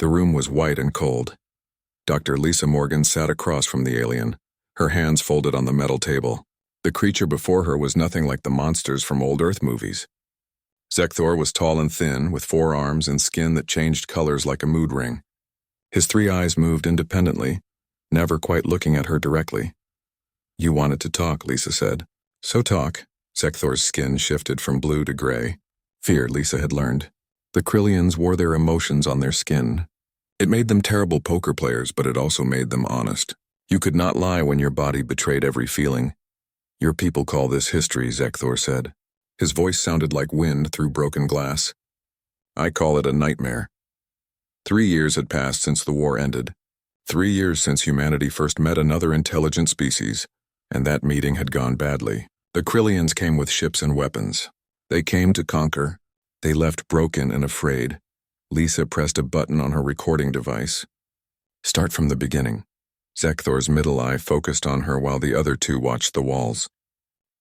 The room was white and cold. Dr. Lisa Morgan sat across from the alien, her hands folded on the metal table. The creature before her was nothing like the monsters from old Earth movies. Zekthor was tall and thin, with 4 arms and skin that changed colors like a mood ring. His 3 eyes moved independently, never quite looking at her directly. "You wanted to talk," Lisa said. "So talk." Zekthor's skin shifted from blue to gray. Fear, Lisa had learned. The Krillians wore their emotions on their skin. It made them terrible poker players, but it also made them honest. You could not lie when your body betrayed every feeling. "Your people call this history," Zekthor said. His voice sounded like wind through broken glass. "I call it a nightmare." 3 years had passed since the war ended. 3 years since humanity first met another intelligent species, and that meeting had gone badly. The Krillians came with ships and weapons. They came to conquer. They left broken and afraid. Lisa pressed a button on her recording device. "Start from the beginning." Zekthor's middle eye focused on her while the other 2 watched the walls.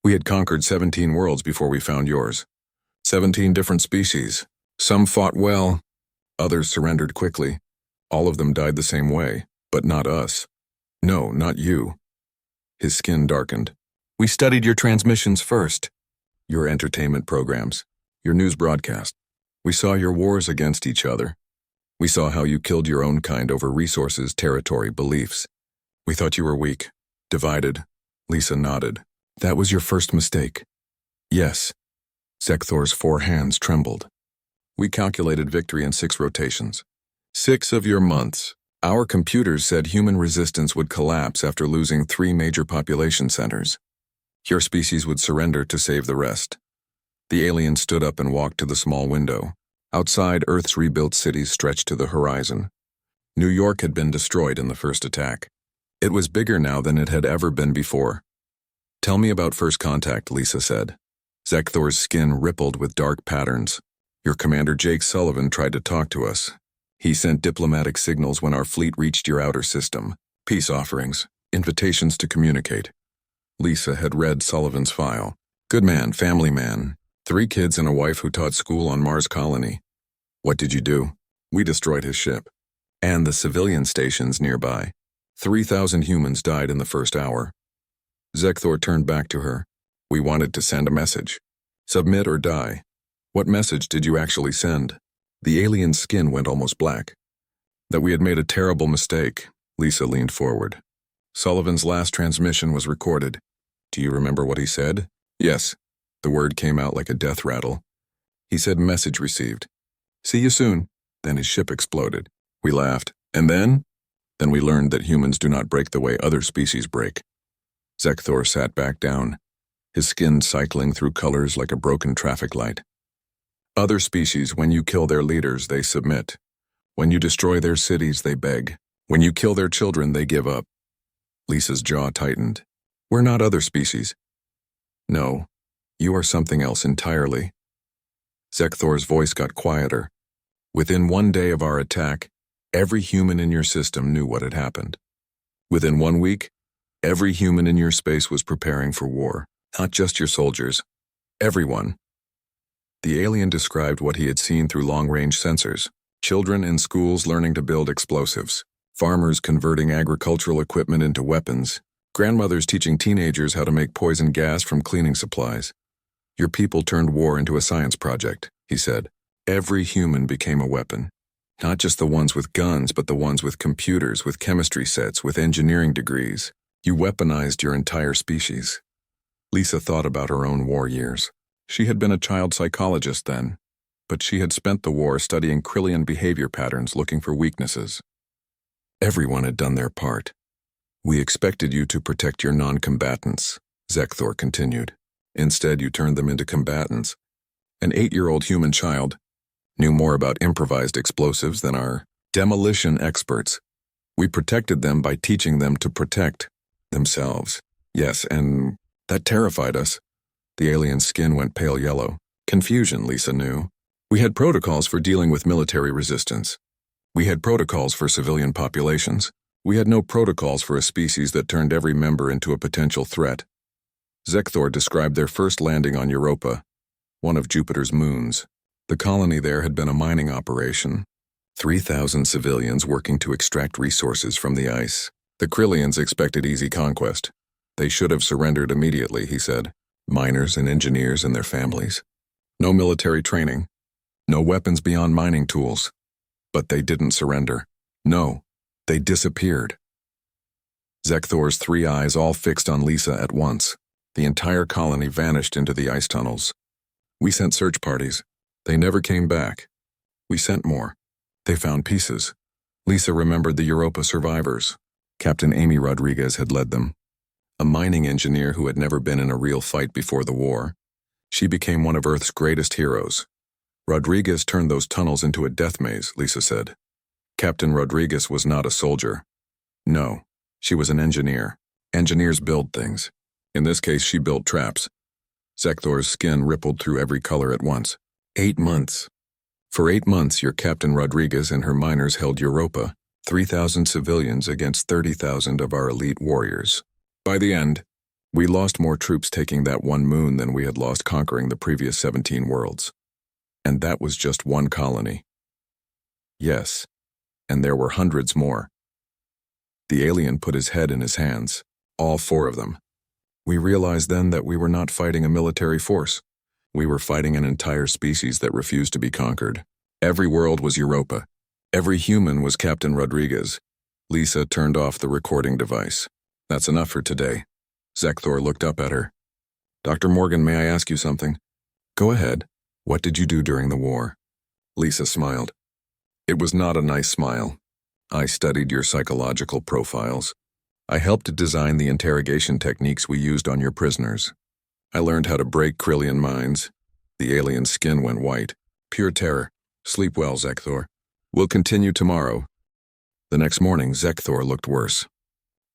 "We had conquered 17 worlds before we found yours. 17 different species. Some fought well. Others surrendered quickly. All of them died the same way, but not us. No, not you." His skin darkened. "We studied your transmissions first. Your entertainment programs. Your news broadcast. We saw your wars against each other. We saw how you killed your own kind over resources, territory, beliefs. We thought you were weak, divided." Lisa nodded. "That was your first mistake." "Yes." Zekthor's 4 hands trembled. "We calculated victory in 6 rotations. 6 of your months. Our computers said human resistance would collapse after losing 3 major population centers. Your species would surrender to save the rest." The alien stood up and walked to the small window. Outside, Earth's rebuilt cities stretched to the horizon. New York had been destroyed in the first attack. It was bigger now than it had ever been before. "Tell me about first contact," Lisa said. Zekthor's skin rippled with dark patterns. "Your commander Jake Sullivan tried to talk to us. He sent diplomatic signals when our fleet reached your outer system. Peace offerings, invitations to communicate." Lisa had read Sullivan's file. "Good man, family man. 3 kids and a wife who taught school on Mars colony." "What did you do?" "We destroyed his ship. And the civilian stations nearby. 3,000 humans died in the first hour." Zekthor turned back to her. "We wanted to send a message. Submit or die. What message did you actually send?" The alien's skin went almost black. "That we had made a terrible mistake." Lisa leaned forward. "Sullivan's last transmission was recorded. Do you remember what he said?" "Yes." The word came out like a death rattle. He said, "Message received. See you soon." Then his ship exploded. We laughed. "And then?" "Then we learned that humans do not break the way other species break." Zekthor sat back down, his skin cycling through colors like a broken traffic light. "Other species, when you kill their leaders, they submit. When you destroy their cities, they beg. When you kill their children, they give up." Lisa's jaw tightened. "We're not other species." "No. You are something else entirely." Zekthor's voice got quieter. "Within 1 day of our attack, every human in your system knew what had happened. Within 1 week, every human in your space was preparing for war. Not just your soldiers. Everyone." The alien described what he had seen through long-range sensors. Children in schools learning to build explosives. Farmers converting agricultural equipment into weapons. Grandmothers teaching teenagers how to make poison gas from cleaning supplies. "Your people turned war into a science project," he said. "Every human became a weapon. Not just the ones with guns, but the ones with computers, with chemistry sets, with engineering degrees. You weaponized your entire species." Lisa thought about her own war years. She had been a child psychologist then, but she had spent the war studying Krillian behavior patterns looking for weaknesses. Everyone had done their part. "We expected you to protect your non-combatants," Zekthor continued. "Instead, you turned them into combatants. An 8-year-old human child knew more about improvised explosives than our demolition experts. We protected them by teaching them to protect themselves. Yes, and that terrified us." The alien's skin went pale yellow. Confusion, Lisa knew. "We had protocols for dealing with military resistance. We had protocols for civilian populations. We had no protocols for a species that turned every member into a potential threat." Zekthor described their first landing on Europa, one of Jupiter's moons. The colony there had been a mining operation. 3,000 civilians working to extract resources from the ice. The Krillians expected easy conquest. They should have surrendered immediately, he said. Miners and engineers and their families. No military training. No weapons beyond mining tools. But they didn't surrender. No, they disappeared. Zekthor's three eyes all fixed on Lisa at once. The entire colony vanished into the ice tunnels. We sent search parties. They never came back. We sent more. They found pieces. Lisa remembered the Europa survivors. Captain Amy Rodriguez had led them. A mining engineer who had never been in a real fight before the war. She became one of Earth's greatest heroes. Rodriguez turned those tunnels into a death maze, Lisa said. Captain Rodriguez was not a soldier. No, she was an engineer. Engineers build things. In this case, she built traps. Zekthor's skin rippled through every color at once. 8 months. For 8 months, your Captain Rodriguez and her miners held Europa, 3,000 civilians against 30,000 of our elite warriors. By the end, we lost more troops taking that one moon than we had lost conquering the previous 17 worlds. And that was just one colony. Yes, and there were hundreds more. The alien put his head in his hands, all 4 of them. We realized then that we were not fighting a military force. We were fighting an entire species that refused to be conquered. Every world was Europa. Every human was Captain Rodriguez. Lisa turned off the recording device. That's enough for today. Zekthor looked up at her. Dr. Morgan, may I ask you something? Go ahead. What did you do during the war? Lisa smiled. It was not a nice smile. I studied your psychological profiles. I helped design the interrogation techniques we used on your prisoners. I learned how to break Krillian minds. The alien's skin went white. Pure terror. Sleep well, Zekthor. We'll continue tomorrow. The next morning, Zekthor looked worse.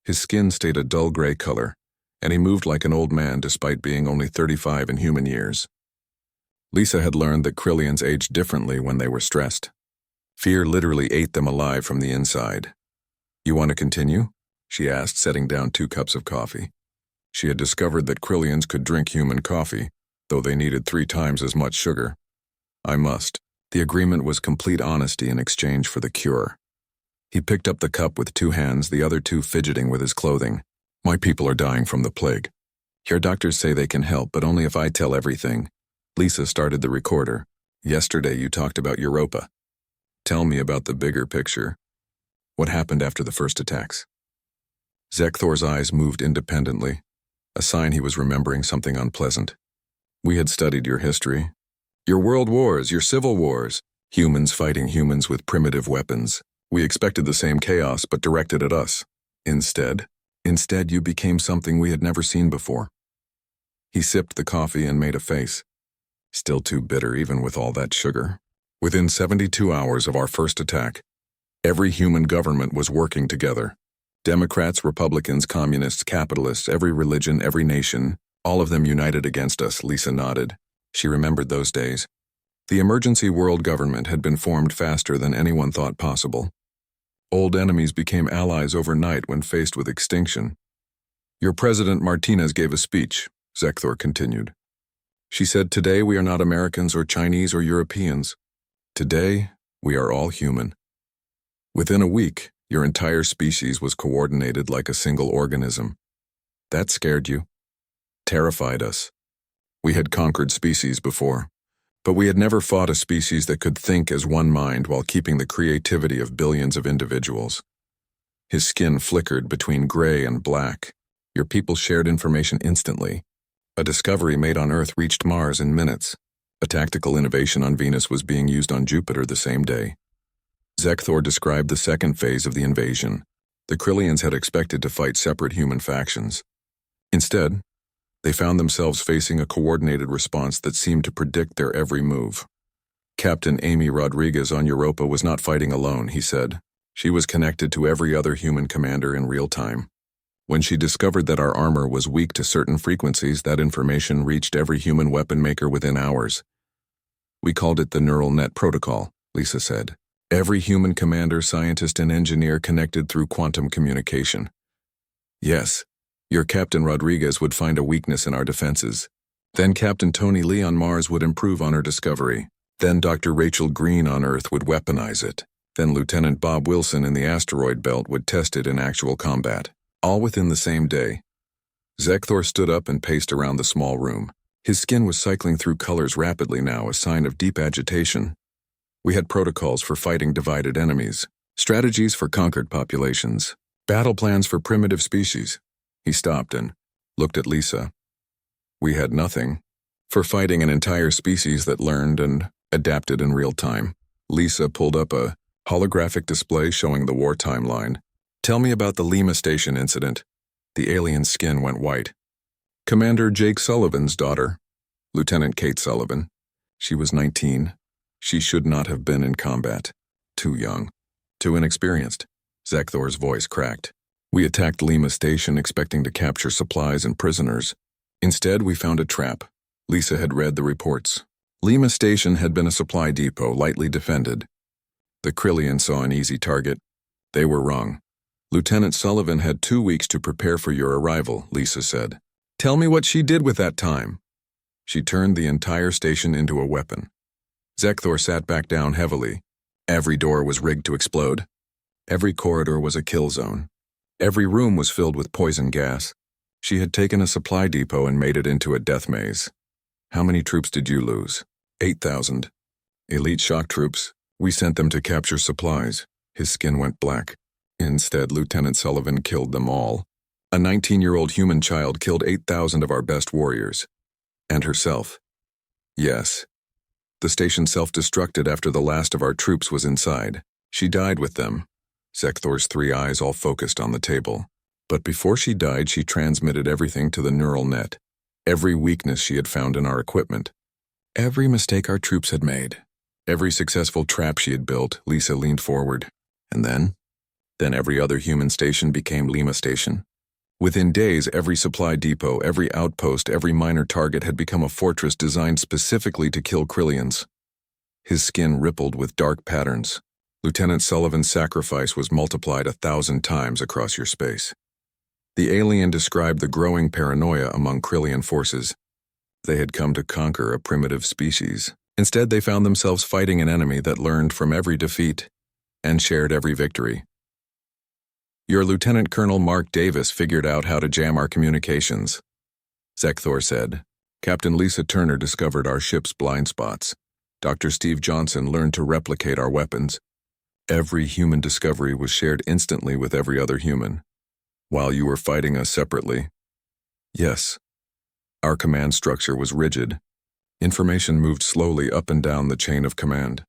His skin stayed a dull gray color, and he moved like an old man despite being only 35 in human years. Lisa had learned that Krillians aged differently when they were stressed. Fear literally ate them alive from the inside. You want to continue? She asked, setting down 2 cups of coffee. She had discovered that Krillians could drink human coffee, though they needed 3 times as much sugar. I must. The agreement was complete honesty in exchange for the cure. He picked up the cup with 2 hands, the other 2 fidgeting with his clothing. My people are dying from the plague. Your doctors say they can help, but only if I tell everything. Lisa started the recorder. Yesterday you talked about Europa. Tell me about the bigger picture. What happened after the first attacks? Zekthor's eyes moved independently, a sign he was remembering something unpleasant. We had studied your history. Your world wars, your civil wars, humans fighting humans with primitive weapons. We expected the same chaos, but directed at us. Instead you became something we had never seen before. He sipped the coffee and made a face. Still too bitter even with all that sugar. Within 72 hours of our first attack, every human government was working together. Democrats, Republicans, Communists, Capitalists, every religion, every nation, all of them united against us, Lisa nodded. She remembered those days. The emergency world government had been formed faster than anyone thought possible. Old enemies became allies overnight when faced with extinction. Your President Martinez gave a speech, Zekthor continued. She said, today we are not Americans or Chinese or Europeans. Today, we are all human. Within a week, your entire species was coordinated like a single organism. That scared you. Terrified us. We had conquered species before, but we had never fought a species that could think as one mind while keeping the creativity of billions of individuals. His skin flickered between gray and black. Your people shared information instantly. A discovery made on Earth reached Mars in minutes. A tactical innovation on Venus was being used on Jupiter the same day. Zekthor described the second phase of the invasion. The Krillians had expected to fight separate human factions. Instead, they found themselves facing a coordinated response that seemed to predict their every move. Captain Amy Rodriguez on Europa was not fighting alone, he said. She was connected to every other human commander in real time. When she discovered that our armor was weak to certain frequencies, that information reached every human weapon maker within hours. We called it the neural net protocol, Lisa said. Every human commander, scientist, and engineer connected through quantum communication. Yes, your Captain Rodriguez would find a weakness in our defenses. Then Captain Tony Lee on Mars would improve on her discovery. Then Dr. Rachel Green on Earth would weaponize it. Then Lieutenant Bob Wilson in the asteroid belt would test it in actual combat, all within the same day. Zekthor stood up and paced around the small room. His skin was cycling through colors rapidly now, a sign of deep agitation. We had protocols for fighting divided enemies, strategies for conquered populations, battle plans for primitive species. He stopped and looked at Lisa. We had nothing. For fighting an entire species that learned and adapted in real time. Lisa pulled up a holographic display showing the war timeline. Tell me about the Lima Station incident. The alien's skin went white. Commander Jake Sullivan's daughter, Lieutenant Kate Sullivan. She was 19. She should not have been in combat. Too young. Too inexperienced. Zekthor's voice cracked. We attacked Lima Station expecting to capture supplies and prisoners. Instead, we found a trap. Lisa had read the reports. Lima Station had been a supply depot lightly defended. The Krillian saw an easy target. They were wrong. Lieutenant Sullivan had 2 weeks to prepare for your arrival, Lisa said. Tell me what she did with that time. She turned the entire station into a weapon. Zekthor sat back down heavily. Every door was rigged to explode. Every corridor was a kill zone. Every room was filled with poison gas. She had taken a supply depot and made it into a death maze. How many troops did you lose? 8,000. Elite shock troops. We sent them to capture supplies. His skin went black. Instead, Lieutenant Sullivan killed them all. A 19-year-old human child killed 8,000 of our best warriors. And herself. Yes. The station self-destructed after the last of our troops was inside. She died with them. Zekthor's 3 eyes all focused on the table. But before she died, she transmitted everything to the neural net. Every weakness she had found in our equipment. Every mistake our troops had made. Every successful trap she had built. Lisa leaned forward. And then? Then every other human station became Lima Station. Within days, every supply depot, every outpost, every minor target had become a fortress designed specifically to kill Krillians. His skin rippled with dark patterns. Lieutenant Sullivan's sacrifice was multiplied 1,000 times across your space. The alien described the growing paranoia among Krillian forces. They had come to conquer a primitive species. Instead, they found themselves fighting an enemy that learned from every defeat and shared every victory. Your Lieutenant Colonel Mark Davis figured out how to jam our communications, Zekthor said. Captain Lisa Turner discovered our ship's blind spots. Dr. Steve Johnson learned to replicate our weapons. Every human discovery was shared instantly with every other human, while you were fighting us separately. Yes. Our command structure was rigid. Information moved slowly up and down the chain of command.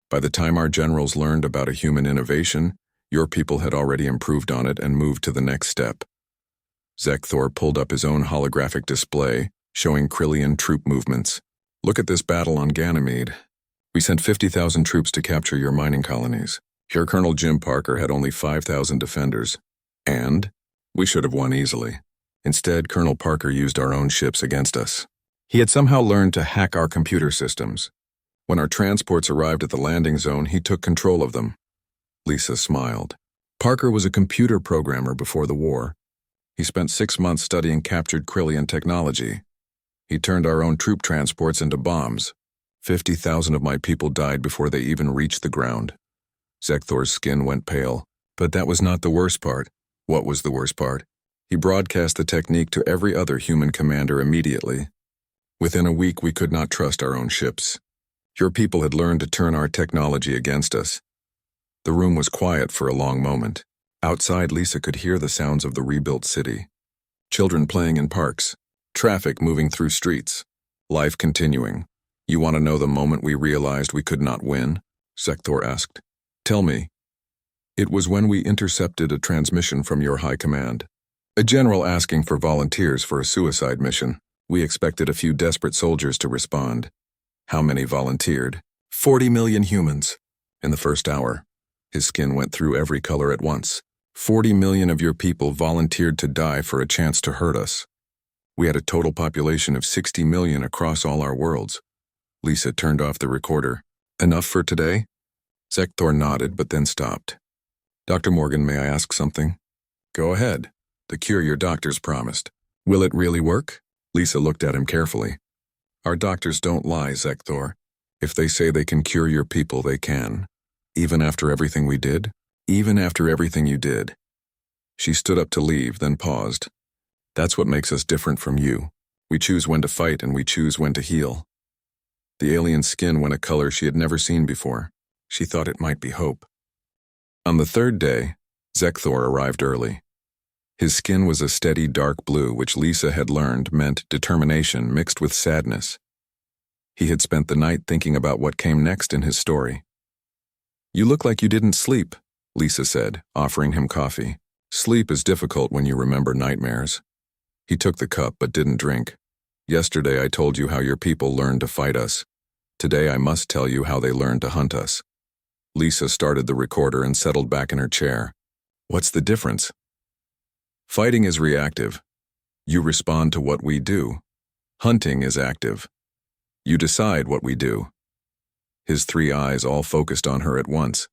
By the time our generals learned about a human innovation, your people had already improved on it and moved to the next step. Zekthor pulled up his own holographic display, showing Krillian troop movements. Look at this battle on Ganymede. We sent 50,000 troops to capture your mining colonies. Here Colonel Jim Parker had only 5,000 defenders. And we should have won easily. Instead, Colonel Parker used our own ships against us. He had somehow learned to hack our computer systems. When our transports arrived at the landing zone, he took control of them. Lisa smiled. Parker was a computer programmer before the war. He spent 6 months studying captured Krillian technology. He turned our own troop transports into bombs. 50,000 of my people died before they even reached the ground. Zekthor's skin went pale. But that was not the worst part. What was the worst part? He broadcast the technique to every other human commander immediately. Within a week, we could not trust our own ships. Your people had learned to turn our technology against us. The room was quiet for a long moment. Outside, Lisa could hear the sounds of the rebuilt city. Children playing in parks. Traffic moving through streets. Life continuing. You want to know the moment we realized we could not win? Zekthor asked. Tell me. It was when we intercepted a transmission from your high command. A general asking for volunteers for a suicide mission. We expected a few desperate soldiers to respond. How many volunteered? 40 million humans. In the first hour. His skin went through every color at once. 40 million of your people volunteered to die for a chance to hurt us. We had a total population of 60 million across all our worlds. Lisa turned off the recorder. Enough for today? Zekthor nodded, but then stopped. Dr. Morgan, may I ask something? Go ahead. The cure your doctors promised. Will it really work? Lisa looked at him carefully. Our doctors don't lie, Zekthor. If they say they can cure your people, they can. Even after everything we did? Even after everything you did. She stood up to leave, then paused. That's what makes us different from you. We choose when to fight and we choose when to heal. The alien's skin went a color she had never seen before. She thought it might be hope. On the third day, Zekthor arrived early. His skin was a steady dark blue, which Lisa had learned meant determination mixed with sadness. He had spent the night thinking about what came next in his story. You look like you didn't sleep, Lisa said, offering him coffee. Sleep is difficult when you remember nightmares. He took the cup but didn't drink. Yesterday I told you how your people learned to fight us. Today I must tell you how they learned to hunt us. Lisa started the recorder and settled back in her chair. What's the difference? Fighting is reactive. You respond to what we do. Hunting is active. You decide what we do. His three eyes all focused on her at once.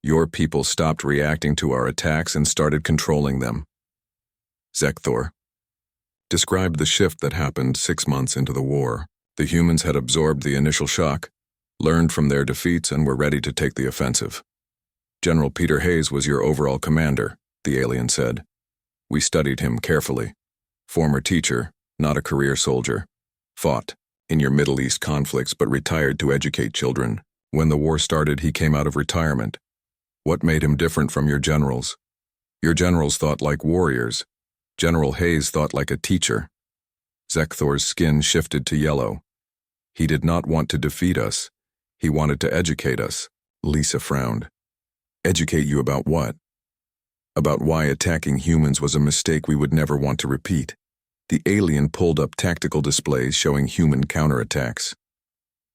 Your people stopped reacting to our attacks and started controlling them. Zekthor described the shift that happened 6 months into the war. The humans had absorbed the initial shock, learned from their defeats, and were ready to take the offensive. General Peter Hayes was your overall commander, the alien said. We studied him carefully. Former teacher, not a career soldier. Fought in your Middle East conflicts but retired to educate children. When the war started, he came out of retirement. What made him different from your generals? Your generals thought like warriors. General Hayes thought like a teacher. Zekthor's skin shifted to yellow. He did not want to defeat us. He wanted to educate us. Lisa frowned. Educate you about what? About why attacking humans was a mistake we would never want to repeat. The alien pulled up tactical displays showing human counterattacks.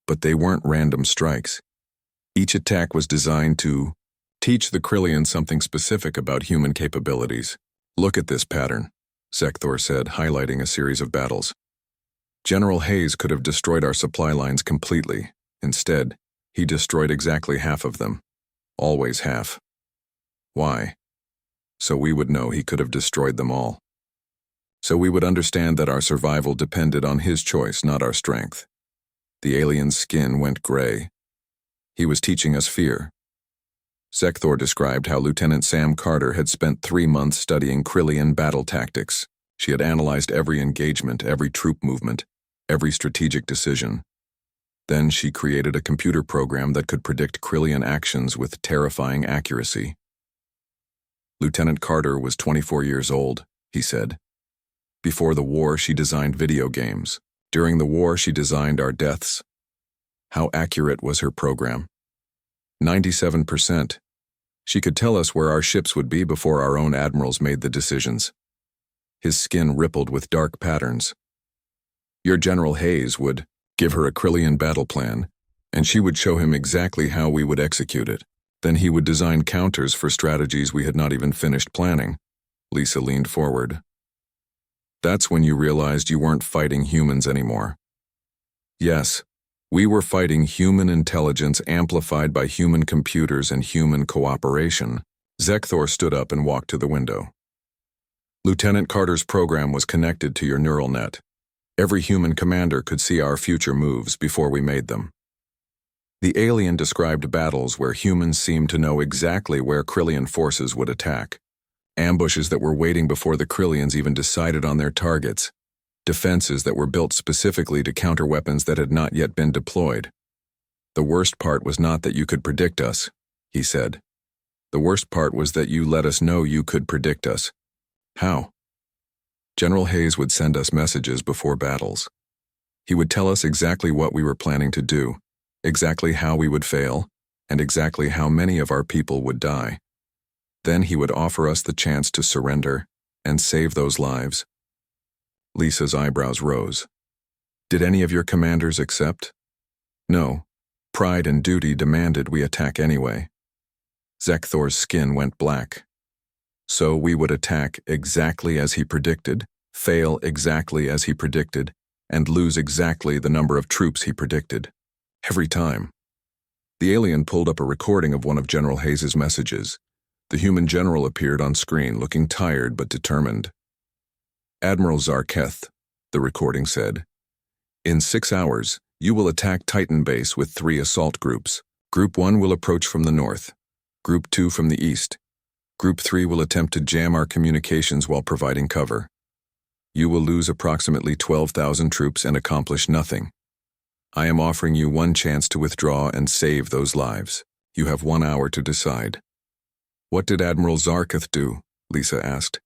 But they weren't random strikes. Each attack was designed to teach the Krillians something specific about human capabilities. Look at this pattern, Zekthor said, highlighting a series of battles. General Hayes could have destroyed our supply lines completely. Instead, he destroyed exactly half of them. Always half. Why? So we would know he could have destroyed them all. So we would understand that our survival depended on his choice, not our strength. The alien's skin went gray. He was teaching us fear. Zekthor described how Lieutenant Sam Carter had spent 3 months studying Krillian battle tactics. She had analyzed every engagement, every troop movement, every strategic decision. Then she created a computer program that could predict Krillian actions with terrifying accuracy. Lieutenant Carter was 24 years old, he said. Before the war, she designed video games. During the war, she designed our deaths. How accurate was her program? 97%. She could tell us where our ships would be before our own admirals made the decisions. His skin rippled with dark patterns. Your General Hayes would give her a Krillian battle plan, and she would show him exactly how we would execute it. Then he would design counters for strategies we had not even finished planning. Lisa leaned forward. That's when you realized you weren't fighting humans anymore. Yes, we were fighting human intelligence amplified by human computers and human cooperation. Zekthor stood up and walked to the window. Lieutenant Carter's program was connected to your neural net. Every human commander could see our future moves before we made them. The alien described battles where humans seemed to know exactly where Krillian forces would attack. Ambushes that were waiting before the Krillians even decided on their targets. Defenses that were built specifically to counter weapons that had not yet been deployed. The worst part was not that you could predict us, he said. The worst part was that you let us know you could predict us. How? General Hayes would send us messages before battles. He would tell us exactly what we were planning to do, exactly how we would fail, and exactly how many of our people would die. Then he would offer us the chance to surrender and save those lives. Lisa's eyebrows rose. Did any of your commanders accept? No. Pride and duty demanded we attack anyway. Zekthor's skin went black. So we would attack exactly as he predicted, fail exactly as he predicted, and lose exactly the number of troops he predicted. Every time. The alien pulled up a recording of one of General Hayes' messages. The human general appeared on screen, looking tired but determined. Admiral Zarketh, the recording said, in 6 hours, you will attack Titan Base with 3 assault groups. Group 1 will approach from the north. Group 2 from the east. Group 3 will attempt to jam our communications while providing cover. You will lose approximately 12,000 troops and accomplish nothing. I am offering you one chance to withdraw and save those lives. You have 1 hour to decide. What did Admiral Zarketh do? Lisa asked.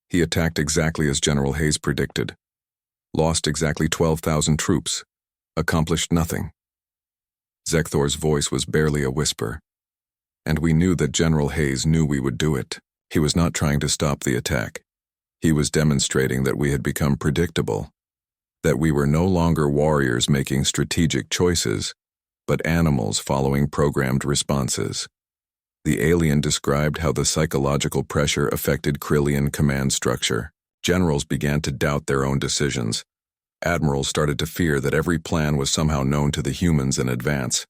He attacked exactly as General Hayes predicted. Lost exactly 12,000 troops. Accomplished nothing. Zekthor's voice was barely a whisper. And we knew that General Hayes knew we would do it. He was not trying to stop the attack. He was demonstrating that we had become predictable. That we were no longer warriors making strategic choices, but animals following programmed responses. The alien described how the psychological pressure affected Krillian command structure. Generals began to doubt their own decisions. Admirals started to fear that every plan was somehow known to the humans in advance.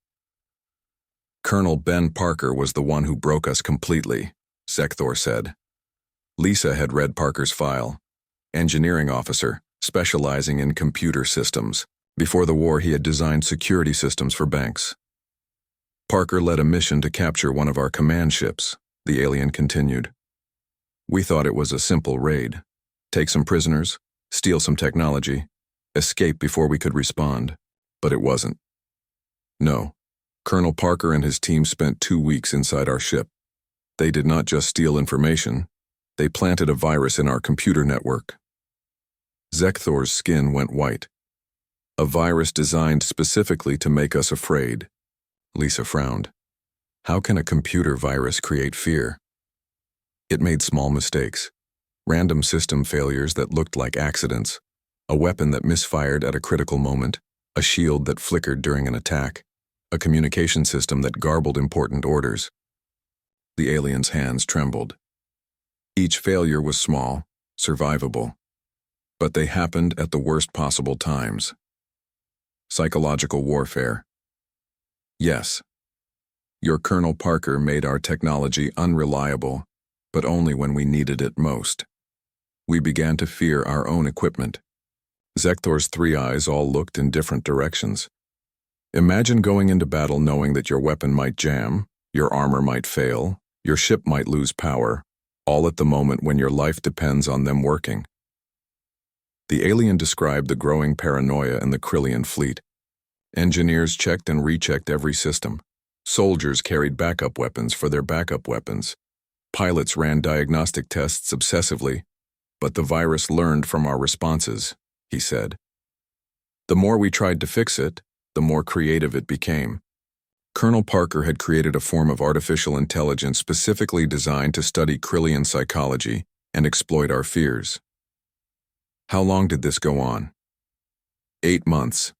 Colonel Ben Parker was the one who broke us completely, Zekthor said. Lisa had read Parker's file. Engineering officer, specializing in computer systems. Before the war, he had designed security systems for banks. Parker led a mission to capture one of our command ships, the alien continued. We thought it was a simple raid. Take some prisoners, steal some technology, escape before we could respond. But it wasn't. No. Colonel Parker and his team spent 2 weeks inside our ship. They did not just steal information, they planted a virus in our computer network. Zekthor's skin went white. A virus designed specifically to make us afraid. Lisa frowned. How can a computer virus create fear? It made small mistakes. Random system failures that looked like accidents. A weapon that misfired at a critical moment. A shield that flickered during an attack. A communication system that garbled important orders. The alien's hands trembled. Each failure was small, survivable. But they happened at the worst possible times. Psychological warfare. Yes. Your Colonel Parker made our technology unreliable, but only when we needed it most. We began to fear our own equipment. Zekthor's 3 eyes all looked in different directions. Imagine going into battle knowing that your weapon might jam, your armor might fail, your ship might lose power, all at the moment when your life depends on them working. The alien described the growing paranoia in the Krillian fleet. Engineers checked and rechecked every system. Soldiers carried backup weapons for their backup weapons. Pilots ran diagnostic tests obsessively, but the virus learned from our responses, he said. The more we tried to fix it, the more creative it became. Colonel Parker had created a form of artificial intelligence specifically designed to study Krillian psychology and exploit our fears. How long did this go on? 8 months.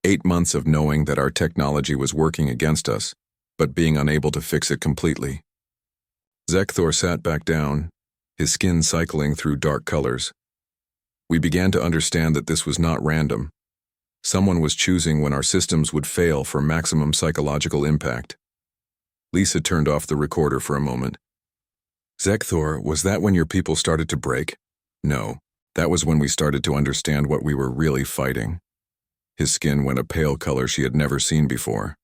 8 months of knowing that our technology was working against us, but being unable to fix it completely. Zekthor sat back down, his skin cycling through dark colors. We began to understand that this was not random. Someone was choosing when our systems would fail for maximum psychological impact. Lisa turned off the recorder for a moment. Zekthor, was that when your people started to break? No, that was when we started to understand what we were really fighting. His skin went a pale color she had never seen before.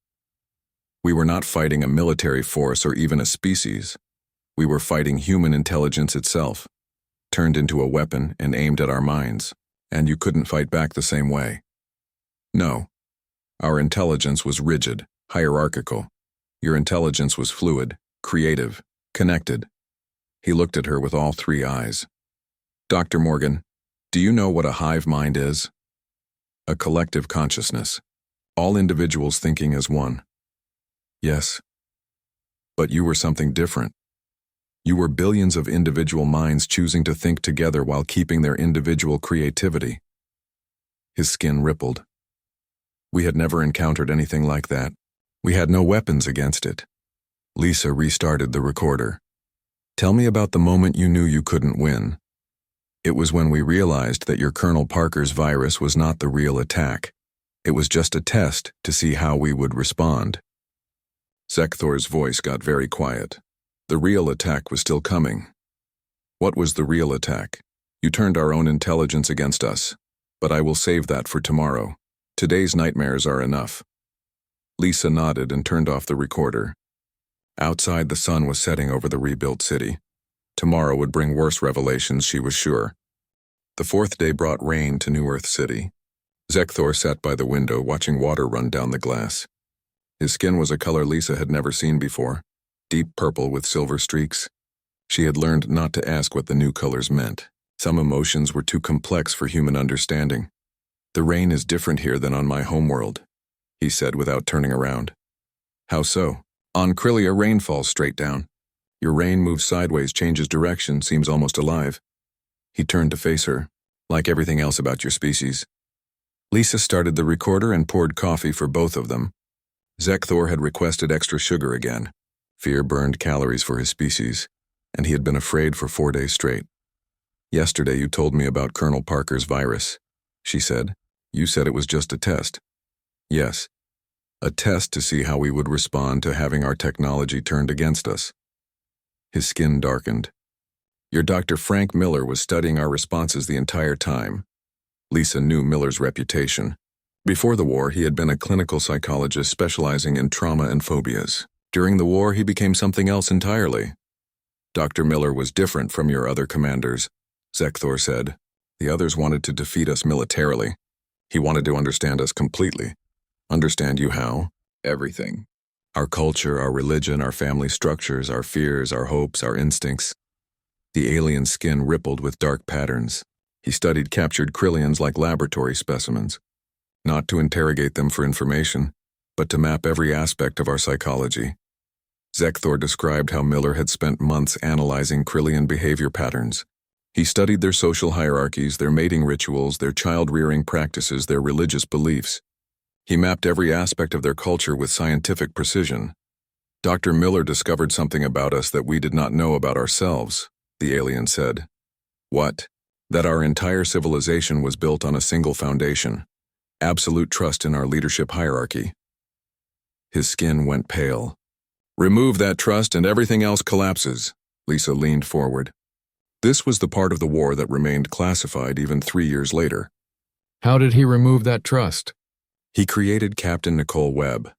We were not fighting a military force or even a species. We were fighting human intelligence itself, turned into a weapon and aimed at our minds, and you couldn't fight back the same way. No. Our intelligence was rigid, hierarchical. Your intelligence was fluid, creative, connected. He looked at her with all 3 eyes. Dr. Morgan, do you know what a hive mind is? A collective consciousness. All individuals thinking as one. Yes. But you were something different. You were billions of individual minds choosing to think together while keeping their individual creativity. His skin rippled. We had never encountered anything like that. We had no weapons against it. Lisa restarted the recorder. Tell me about the moment you knew you couldn't win. It was when we realized that your Colonel Parker's virus was not the real attack. It was just a test to see how we would respond. Zekthor's voice got very quiet. The real attack was still coming. What was the real attack? You turned our own intelligence against us, but I will save that for tomorrow. Today's nightmares are enough. Lisa nodded and turned off the recorder. Outside, the sun was setting over the rebuilt city. Tomorrow would bring worse revelations, she was sure. The fourth day brought rain to New Earth City. Zekthor sat by the window, watching water run down the glass. His skin was a color Lisa had never seen before, deep purple with silver streaks. She had learned not to ask what the new colors meant. Some emotions were too complex for human understanding. "The rain is different here than on my homeworld," he said without turning around. "How so?" "On Krylia, rain falls straight down. Your rain moves sideways, changes direction, seems almost alive." He turned to face her. "Like everything else about your species." Lisa started the recorder and poured coffee for both of them. Zekthor had requested extra sugar again. Fear burned calories for his species, and he had been afraid for 4 days straight. "Yesterday you told me about Colonel Parker's virus," she said. "You said it was just a test." "Yes. A test to see how we would respond to having our technology turned against us." His skin darkened. "Your Dr. Frank Miller was studying our responses the entire time." Lisa knew Miller's reputation. Before the war, he had been a clinical psychologist specializing in trauma and phobias. During the war, he became something else entirely. "Dr. Miller was different from your other commanders," Zekthor said. "The others wanted to defeat us militarily. He wanted to understand us completely. Understand you how? Everything. Our culture, our religion, our family structures, our fears, our hopes, our instincts." The alien skin rippled with dark patterns. He studied captured Krylians like laboratory specimens. Not to interrogate them for information, but to map every aspect of our psychology. Zekthor described how Miller had spent months analyzing Krylian behavior patterns. He studied their social hierarchies, their mating rituals, their child-rearing practices, their religious beliefs. He mapped every aspect of their culture with scientific precision. "Dr. Miller discovered something about us that we did not know about ourselves," the alien said. "What?" "That our entire civilization was built on a single foundation. Absolute trust in our leadership hierarchy." His skin went pale. "Remove that trust and everything else collapses." Lisa leaned forward. This was the part of the war that remained classified even 3 years later. "How did he remove that trust?" "He created Captain Nicole Webb."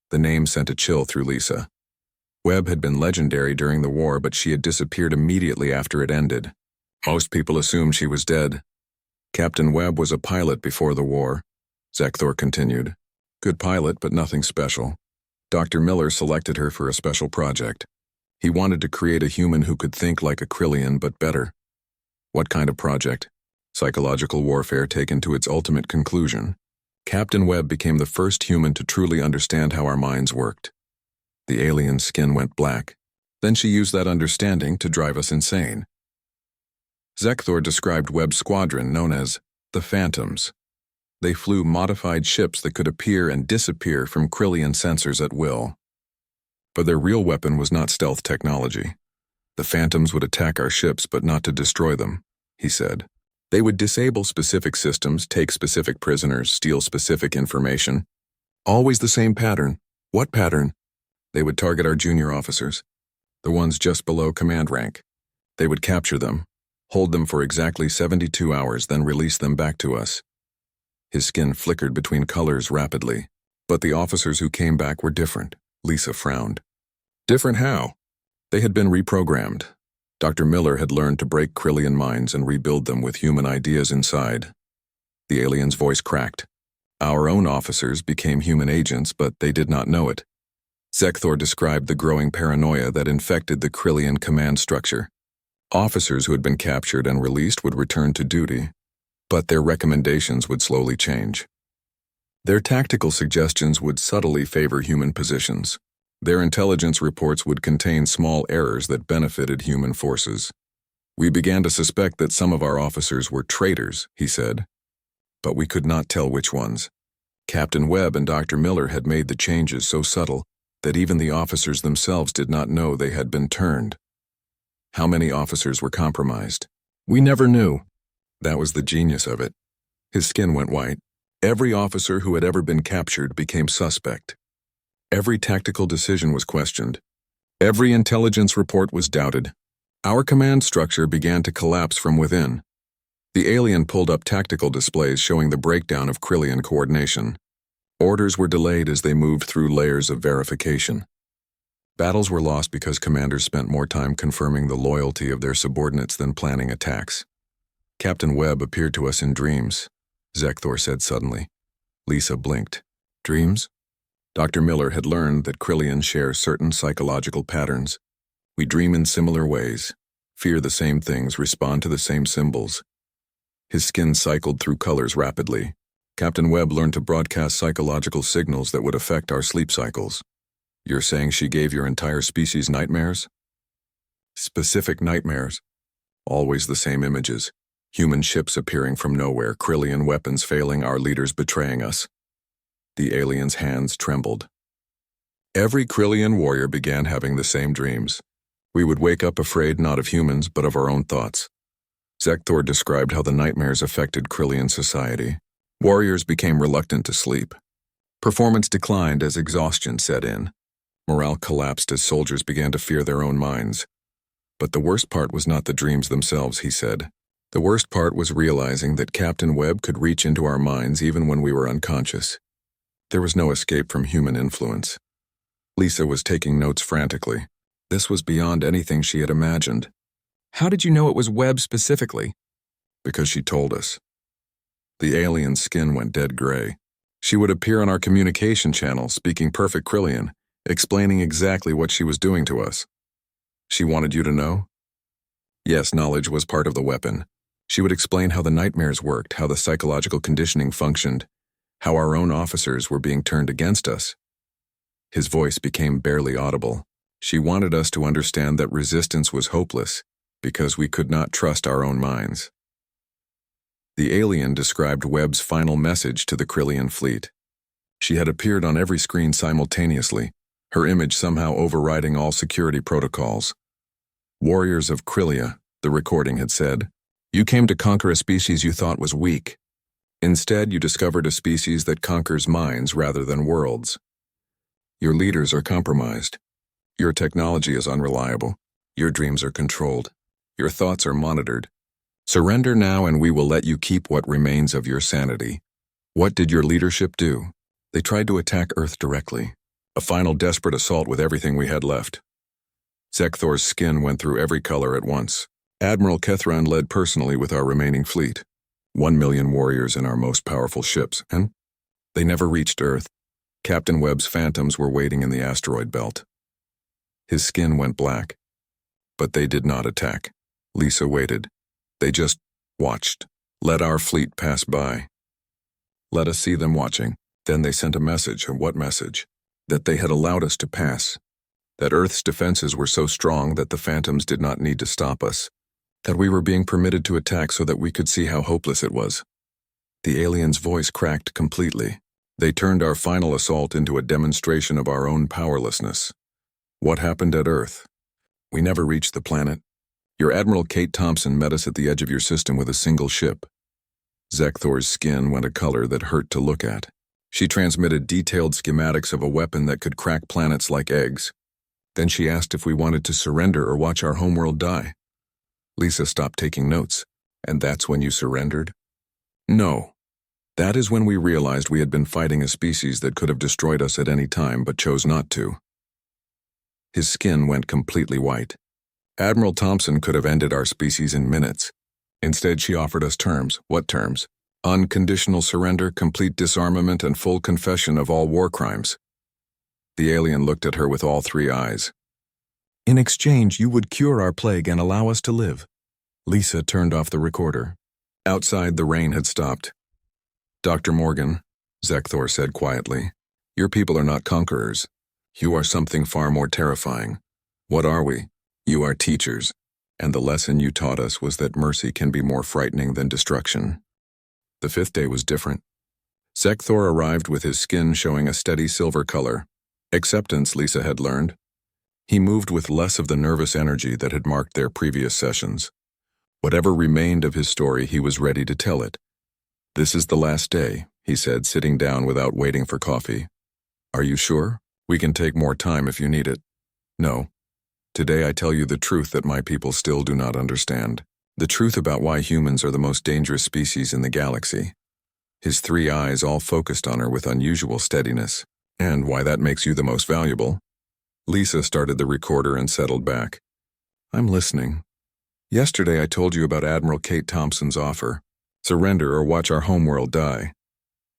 The name sent a chill through Lisa. Webb had been legendary during the war, but she had disappeared immediately after it ended. Most people assumed she was dead. "Captain Webb was a pilot before the war," Zekthor continued. "Good pilot, but nothing special. Dr. Miller selected her for a special project. He wanted to create a human who could think like a Krylian, but better." "What kind of project?" "Psychological warfare taken to its ultimate conclusion. Captain Webb became the first human to truly understand how our minds worked." The alien's skin went black. "Then she used that understanding to drive us insane." Zekthor described Webb's squadron, known as the Phantoms. They flew modified ships that could appear and disappear from Krylian sensors at will. But their real weapon was not stealth technology. "The Phantoms would attack our ships, but not to destroy them," he said. "They would disable specific systems, take specific prisoners, steal specific information. Always the same pattern." "What pattern?" "They would target our junior officers, the ones just below command rank. They would capture them, hold them for exactly 72 hours, then release them back to us." His skin flickered between colors rapidly. "But the officers who came back were different." Lisa frowned. "Different how?" "They had been reprogrammed. Dr. Miller had learned to break Krylian minds and rebuild them with human ideas inside." The alien's voice cracked. "Our own officers became human agents, but they did not know it." Zekthor described the growing paranoia that infected the Krylian command structure. Officers who had been captured and released would return to duty, but their recommendations would slowly change. Their tactical suggestions would subtly favor human positions. Their intelligence reports would contain small errors that benefited human forces. "We began to suspect that some of our officers were traitors," he said, "but we could not tell which ones. Captain Webb and Dr. Miller had made the changes so subtle that even the officers themselves did not know they had been turned." "How many officers were compromised?" "We never knew." That was the genius of it. His skin went white. "Every officer who had ever been captured became suspect. Every tactical decision was questioned. Every intelligence report was doubted. Our command structure began to collapse from within." The alien pulled up tactical displays showing the breakdown of Krylian coordination. Orders were delayed as they moved through layers of verification. Battles were lost because commanders spent more time confirming the loyalty of their subordinates than planning attacks. Captain Webb appeared to us in dreams, Zekthor said suddenly. Lisa blinked. Dreams? Dr. Miller had learned that Krillians share certain psychological patterns. We dream in similar ways, fear the same things, respond to the same symbols. His skin cycled through colors rapidly. Captain Webb learned to broadcast psychological signals that would affect our sleep cycles. You're saying she gave your entire species nightmares? Specific nightmares. Always the same images. Human ships appearing from nowhere, Krillian weapons failing, our leaders betraying us. The alien's hands trembled. Every Krillian warrior began having the same dreams. We would wake up afraid not of humans, but of our own thoughts. Zekthor described how the nightmares affected Krillian society. Warriors became reluctant to sleep. Performance declined as exhaustion set in. Morale collapsed as soldiers began to fear their own minds. But the worst part was not the dreams themselves, he said. The worst part was realizing that Captain Webb could reach into our minds even when we were unconscious. There was no escape from human influence. Lisa was taking notes frantically. This was beyond anything she had imagined. How did you know it was Webb specifically? Because she told us. The alien's skin went dead gray. She would appear on our communication channel, speaking perfect Krillian, explaining exactly what she was doing to us. She wanted you to know? Yes, knowledge was part of the weapon. She would explain how the nightmares worked, how the psychological conditioning functioned, how our own officers were being turned against us. His voice became barely audible. She wanted us to understand that resistance was hopeless, because we could not trust our own minds. The alien described Webb's final message to the Krillian fleet. She had appeared on every screen simultaneously, her image somehow overriding all security protocols. Warriors of Krillia, the recording had said, you came to conquer a species you thought was weak. Instead, you discovered a species that conquers minds rather than worlds. Your leaders are compromised. Your technology is unreliable. Your dreams are controlled. Your thoughts are monitored. Surrender now and we will let you keep what remains of your sanity. What did your leadership do? They tried to attack Earth directly. A final desperate assault with everything we had left. Zekthor's skin went through every color at once. Admiral Kethran led personally with our remaining fleet. 1 million warriors in our most powerful ships, and they never reached Earth. Captain Webb's phantoms were waiting in the asteroid belt. His skin went black. But they did not attack. Lisa waited. They just watched. Let our fleet pass by. Let us see them watching. Then they sent a message. And what message? That they had allowed us to pass. That Earth's defenses were so strong that the phantoms did not need to stop us. That we were being permitted to attack so that we could see how hopeless it was. The alien's voice cracked completely. They turned our final assault into a demonstration of our own powerlessness. What happened at Earth? We never reached the planet. Your Admiral Kate Thompson met us at the edge of your system with a single ship. Zekthor's skin went a color that hurt to look at. She transmitted detailed schematics of a weapon that could crack planets like eggs. Then she asked if we wanted to surrender or watch our homeworld die. Lisa stopped taking notes. And that's when you surrendered? No. That is when we realized we had been fighting a species that could have destroyed us at any time but chose not to. His skin went completely white. Admiral Thompson could have ended our species in minutes. Instead, she offered us terms. What terms? Unconditional surrender, complete disarmament, and full confession of all war crimes. The alien looked at her with all three eyes. In exchange, you would cure our plague and allow us to live. Lisa turned off the recorder. Outside, the rain had stopped. Dr. Morgan, Zekthor said quietly, your people are not conquerors. You are something far more terrifying. What are we? You are teachers, and the lesson you taught us was that mercy can be more frightening than destruction. The fifth day was different. Zekthor arrived with his skin showing a steady silver color. Acceptance, Lisa had learned. He moved with less of the nervous energy that had marked their previous sessions. Whatever remained of his story, he was ready to tell it. This is the last day, he said, sitting down without waiting for coffee. Are you sure? We can take more time if you need it. No. Today I tell you the truth that my people still do not understand. The truth about why humans are the most dangerous species in the galaxy. his 3 eyes all focused on her with unusual steadiness. And why that makes you the most valuable? Lisa started the recorder and settled back. I'm listening. Yesterday I told you about Admiral Kate Thompson's offer. Surrender or watch our homeworld die.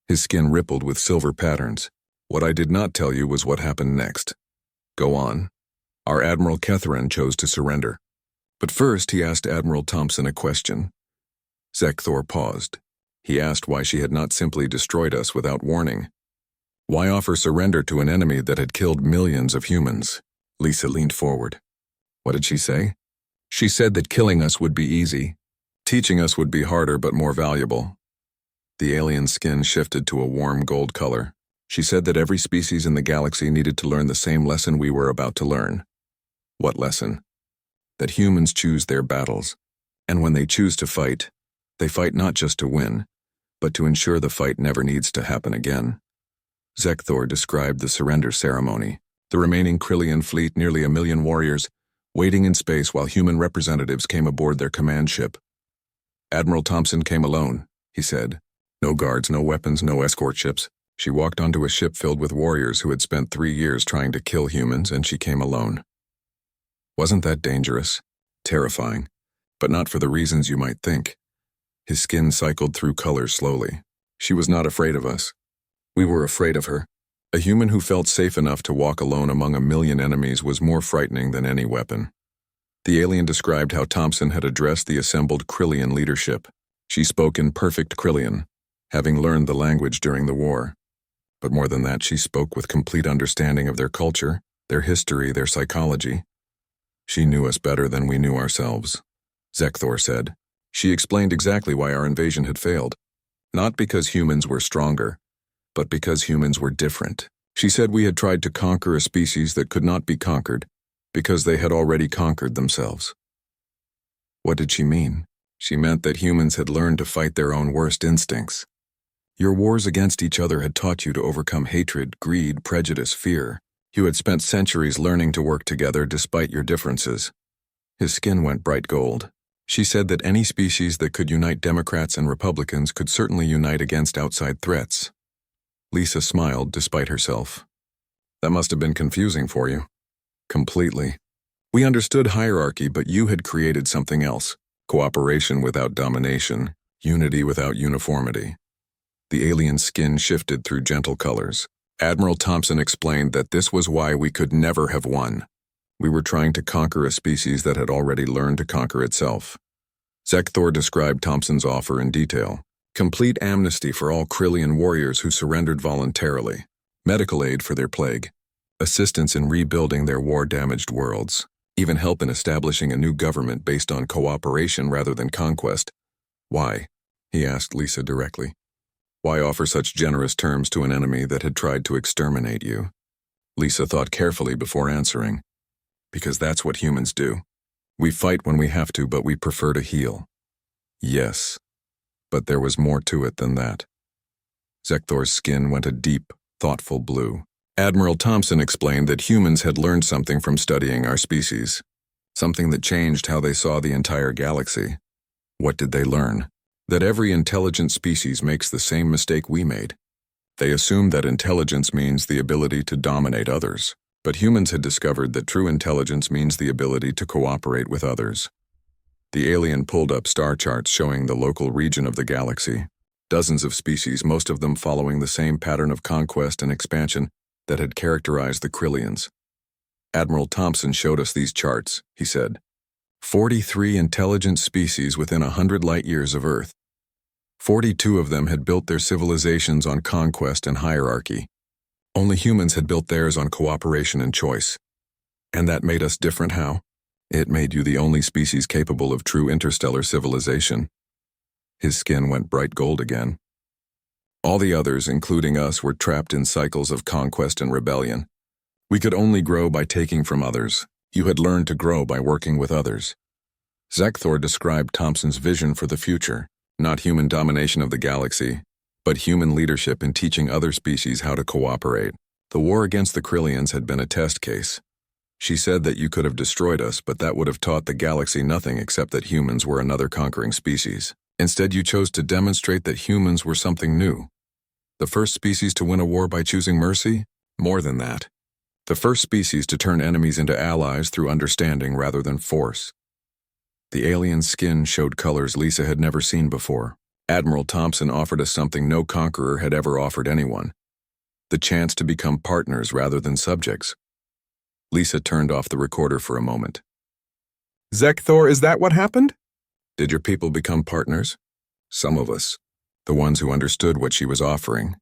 His skin rippled with silver patterns. What I did not tell you was what happened next. Go on. Our Admiral Ketharan chose to surrender. But first he asked Admiral Thompson a question. Zekthor paused. He asked why she had not simply destroyed us without warning. Why offer surrender to an enemy that had killed millions of humans? Lisa leaned forward. What did she say? She said that killing us would be easy. Teaching us would be harder but more valuable. The alien's skin shifted to a warm gold color. She said that every species in the galaxy needed to learn the same lesson we were about to learn. What lesson? That humans choose their battles. And when they choose to fight, they fight not just to win, but to ensure the fight never needs to happen again. Zekthor described the surrender ceremony. The remaining Krillian fleet, nearly 1 million warriors, waiting in space while human representatives came aboard their command ship. Admiral Thompson came alone, he said. No guards, no weapons, no escort ships. She walked onto a ship filled with warriors who had spent 3 years trying to kill humans, and she came alone. Wasn't that dangerous? Terrifying. But not for the reasons you might think. His skin cycled through colors slowly. She was not afraid of us. We were afraid of her. A human who felt safe enough to walk alone among 1 million enemies was more frightening than any weapon. The alien described how Thompson had addressed the assembled Krillian leadership. She spoke in perfect Krillian, having learned the language during the war. But more than that, she spoke with complete understanding of their culture, their history, their psychology. She knew us better than we knew ourselves, Zekthor said. She explained exactly why our invasion had failed. Not because humans were stronger, but because humans were different. She said we had tried to conquer a species that could not be conquered, because they had already conquered themselves. What did she mean? She meant that humans had learned to fight their own worst instincts. Your wars against each other had taught you to overcome hatred, greed, prejudice, fear. You had spent centuries learning to work together despite your differences. His skin went bright gold. She said that any species that could unite Democrats and Republicans could certainly unite against outside threats. Lisa smiled despite herself. That must have been confusing for you. Completely. We understood hierarchy, but you had created something else. Cooperation without domination, unity without uniformity. The alien's skin shifted through gentle colors. Admiral Thompson explained that this was why we could never have won. We were trying to conquer a species that had already learned to conquer itself. Zekthor described Thompson's offer in detail. Complete amnesty for all Krillian warriors who surrendered voluntarily. Medical aid for their plague. Assistance in rebuilding their war-damaged worlds. Even help in establishing a new government based on cooperation rather than conquest. Why? He asked Lisa directly. Why offer such generous terms to an enemy that had tried to exterminate you? Lisa thought carefully before answering. Because that's what humans do. We fight when we have to, but we prefer to heal. Yes, but there was more to it than that. Zekthor's skin went a deep, thoughtful blue. Admiral Thompson explained that humans had learned something from studying our species. Something that changed how they saw the entire galaxy. What did they learn? That every intelligent species makes the same mistake we made. They assumed that intelligence means the ability to dominate others. But humans had discovered that true intelligence means the ability to cooperate with others. The alien pulled up star charts showing the local region of the galaxy. Dozens of species, most of them following the same pattern of conquest and expansion that had characterized the Krillians. Admiral Thompson showed us these charts, he said. 43 intelligent species within 100 light-years of Earth. 42 of them had built their civilizations on conquest and hierarchy. Only humans had built theirs on cooperation and choice. And that made us different how? It made you the only species capable of true interstellar civilization. His skin went bright gold again. All the others, including us, were trapped in cycles of conquest and rebellion. We could only grow by taking from others. You had learned to grow by working with others. Zekthor described Thompson's vision for the future, not human domination of the galaxy, but human leadership in teaching other species how to cooperate. The war against the Krillians had been a test case. She said that you could have destroyed us, but that would have taught the galaxy nothing except that humans were another conquering species. Instead, you chose to demonstrate that humans were something new. The first species to win a war by choosing mercy? More than that. The first species to turn enemies into allies through understanding rather than force. The alien's skin showed colors Lisa had never seen before. Admiral Thompson offered us something no conqueror had ever offered anyone. The chance to become partners rather than subjects. Lisa turned off the recorder for a moment. Zekthor, is that what happened? Did your people become partners? Some of us. The ones who understood what she was offering.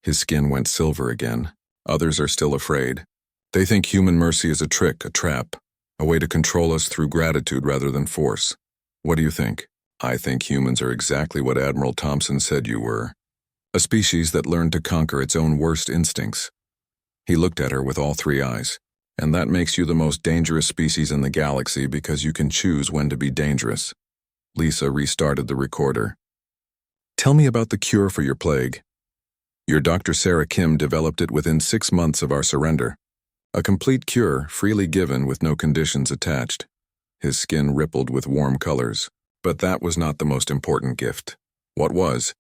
His skin went silver again. Others are still afraid. They think human mercy is a trick, a trap, a way to control us through gratitude rather than force. What do you think? I think humans are exactly what Admiral Thompson said you were. A species that learned to conquer its own worst instincts. He looked at her with all three eyes. And that makes you the most dangerous species in the galaxy because you can choose when to be dangerous. Lisa restarted the recorder. Tell me about the cure for your plague. Your Dr. Sarah Kim developed it within 6 months of our surrender. A complete cure, freely given with no conditions attached. His skin rippled with warm colors. But that was not the most important gift. What was?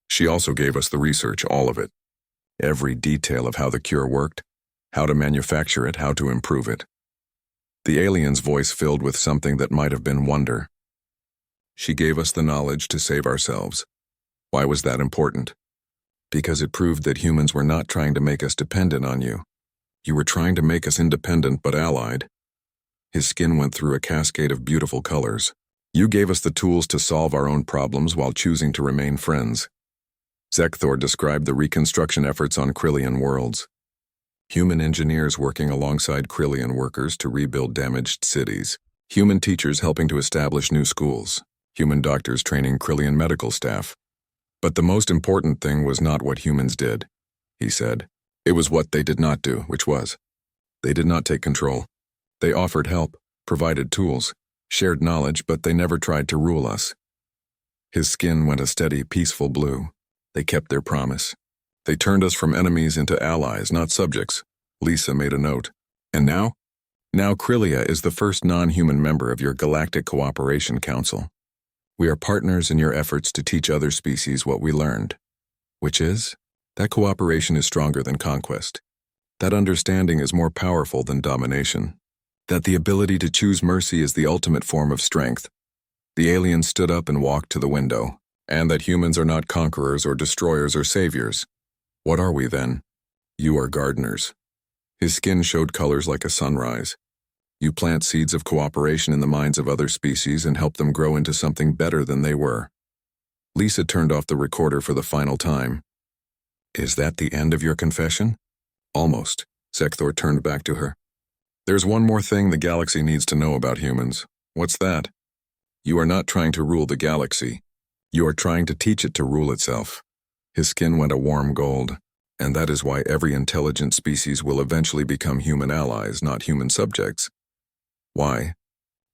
She also gave us the research, all of it. Every detail of how the cure worked, how to manufacture it, how to improve it. The alien's voice filled with something that might have been wonder. She gave us the knowledge to save ourselves. Why was that important? Because it proved that humans were not trying to make us dependent on you. You were trying to make us independent but allied. His skin went through a cascade of beautiful colors. You gave us the tools to solve our own problems while choosing to remain friends. Zekthor described the reconstruction efforts on Krillian worlds. Human engineers working alongside Krillian workers to rebuild damaged cities. Human teachers helping to establish new schools. Human doctors training Krillian medical staff. But the most important thing was not what humans did, he said. It was what they did not do, which was. They did not take control. They offered help, provided tools, shared knowledge, but they never tried to rule us. His skin went a steady, peaceful blue. They kept their promise. They turned us from enemies into allies, not subjects. Lisa made a note. And now? Now Krillia is the first non-human member of your Galactic Cooperation Council. We are partners in your efforts to teach other species what we learned. Which is? That cooperation is stronger than conquest. That understanding is more powerful than domination. That the ability to choose mercy is the ultimate form of strength. The alien stood up and walked to the window. And that humans are not conquerors or destroyers or saviors. What are we then? You are gardeners. His skin showed colors like a sunrise. You plant seeds of cooperation in the minds of other species and help them grow into something better than they were. Lisa turned off the recorder for the final time. Is that the end of your confession? Almost. Zekthor turned back to her. There's one more thing the galaxy needs to know about humans. What's that? You are not trying to rule the galaxy. You are trying to teach it to rule itself. His skin went a warm gold, and that is why every intelligent species will eventually become human allies, not human subjects. Why?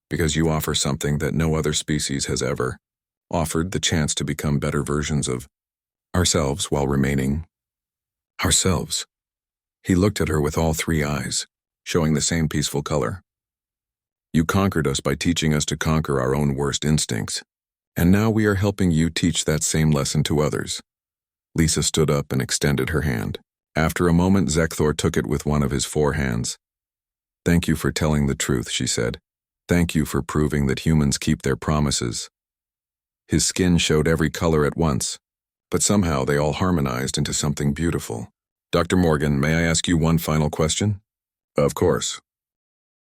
Because you offer something that no other species has ever offered, the chance to become better versions of ourselves while remaining ourselves. He looked at her with all three eyes, showing the same peaceful color. You conquered us by teaching us to conquer our own worst instincts, and now we are helping you teach that same lesson to others. Lisa stood up and extended her hand. After a moment, Zekthor took it with one of his 4 hands. Thank you for telling the truth, she said. Thank you for proving that humans keep their promises. His skin showed every color at once, but somehow they all harmonized into something beautiful. Dr. Morgan, may I ask you one final question? Of course.